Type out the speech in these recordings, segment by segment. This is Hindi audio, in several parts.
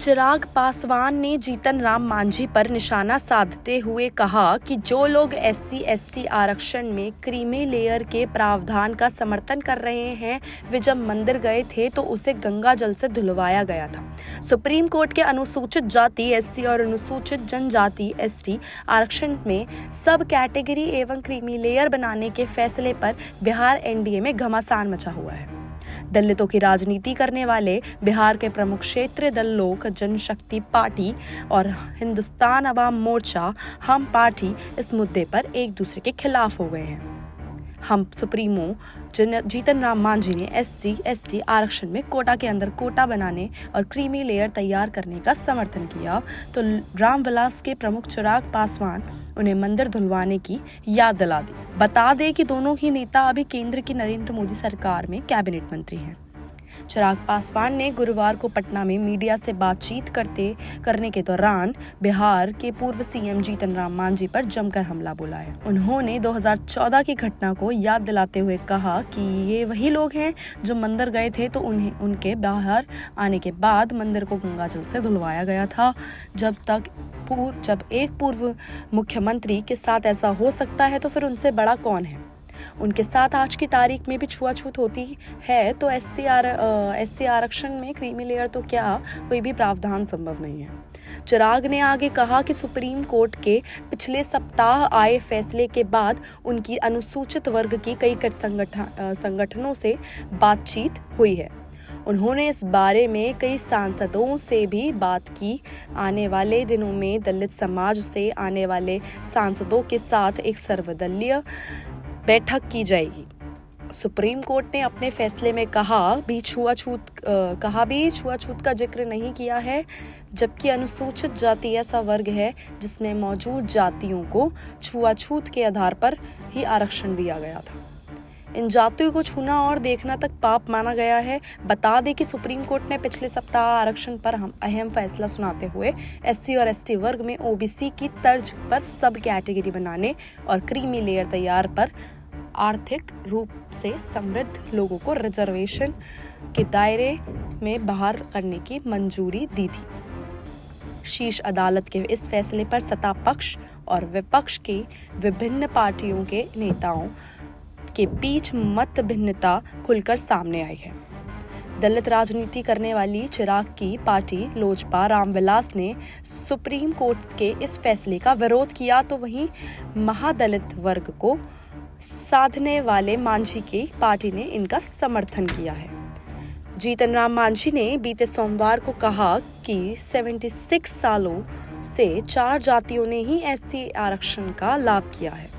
चिराग पासवान ने जीतन राम मांझी पर निशाना साधते हुए कहा कि जो लोग SC/ST आरक्षण में क्रीमी लेयर के प्रावधान का समर्थन कर रहे हैं, वे जब मंदिर गए थे तो उसे गंगा जल से धुलवाया गया था। सुप्रीम कोर्ट के अनुसूचित जाति SC और अनुसूचित जनजाति ST आरक्षण में सब कैटेगरी एवं क्रीमी लेयर बनाने के फैसले पर बिहार NDA में घमासान मचा हुआ है। दलितों की राजनीति करने वाले बिहार के प्रमुख क्षेत्रीय दल लोक जनशक्ति पार्टी और हिंदुस्तान अवाम मोर्चा हम पार्टी इस मुद्दे पर एक दूसरे के खिलाफ हो गए हैं। हम सुप्रीमो जीतन राम मांझी ने SC/ST आरक्षण में कोटा के अंदर कोटा बनाने और क्रीमी लेयर तैयार करने का समर्थन किया तो रामविलास के प्रमुख चिराग पासवान उन्हें मंदिर धुलवाने की याद दिला दी। बता दें कि दोनों ही नेता अभी केंद्र की नरेंद्र मोदी सरकार में कैबिनेट मंत्री हैं। चिराग पासवान ने गुरुवार को पटना में मीडिया से बातचीत करने के दौरान बिहार के पूर्व CM जीतन राम मांझी पर जमकर हमला बोला है। उन्होंने 2014 की घटना को याद दिलाते हुए कहा कि ये वही लोग हैं जो मंदिर गए थे तो उनके बाहर आने के बाद मंदिर को गंगा जल से धुलवाया गया था। जब एक पूर्व मुख्यमंत्री के साथ ऐसा हो सकता है तो फिर उनसे बड़ा कौन है। उनके साथ आज की तारीख में भी छुआछूत होती है तो SC आरक्षण में क्रीमी लेयर तो क्या कोई भी प्रावधान संभव नहीं है। चिराग ने आगे कहा कि सुप्रीम कोर्ट के पिछले सप्ताह आए फैसले के बाद उनकी अनुसूचित वर्ग की कई संगठनों से बातचीत हुई है। उन्होंने इस बारे में कई सांसदों से भी बात की। आने वाले दिनों में दलित समाज से आने वाले सांसदों के साथ एक सर्वदलीय बैठक की जाएगी। सुप्रीम कोर्ट ने अपने फैसले में कहा भी छुआछूत का जिक्र नहीं किया है, जबकि अनुसूचित जाति ऐसा वर्ग है जिसमें मौजूद जातियों को छुआछूत के आधार पर ही आरक्षण दिया गया था। इन जातियों को छूना और देखना तक पाप माना गया है। बता दें कि सुप्रीम कोर्ट ने पिछले सप्ताह आरक्षण पर अहम फैसला सुनाते हुए SC और ST वर्ग में OBC की तर्ज पर सब कैटेगरी बनाने और क्रीमी लेयर तैयार पर आर्थिक रूप से समृद्ध लोगों को रिजर्वेशन के दायरे में बाहर करने की मंजूरी दी थी। शीर्ष अदालत के इस फैसले पर सत्ता पक्ष और विपक्ष की विभिन्न पार्टियों के नेताओं के बीच मत भिन्नता खुलकर सामने आई है। दलित राजनीति करने वाली चिराग की पार्टी लोजपा रामविलास ने सुप्रीम कोर्ट के इस फैसले का विरोध किया तो वहीं महादलित वर्ग को साधने वाले मांझी की पार्टी ने इनका समर्थन किया है। जीतन राम मांझी ने बीते सोमवार को कहा कि 76 सालों से 4 जातियों ने ही SC आरक्षण का लाभ किया है।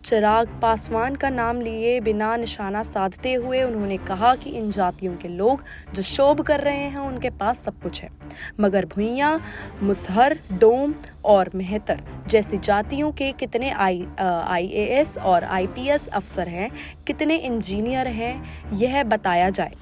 चिराग पासवान का नाम लिए बिना निशाना साधते हुए उन्होंने कहा कि इन जातियों के लोग जो शोभ कर रहे हैं उनके पास सब कुछ है, मगर भुइयां, मुसहर, डोम और मेहतर जैसी जातियों के कितने IAS और IPS अफसर हैं, कितने इंजीनियर हैं, यह बताया जाए।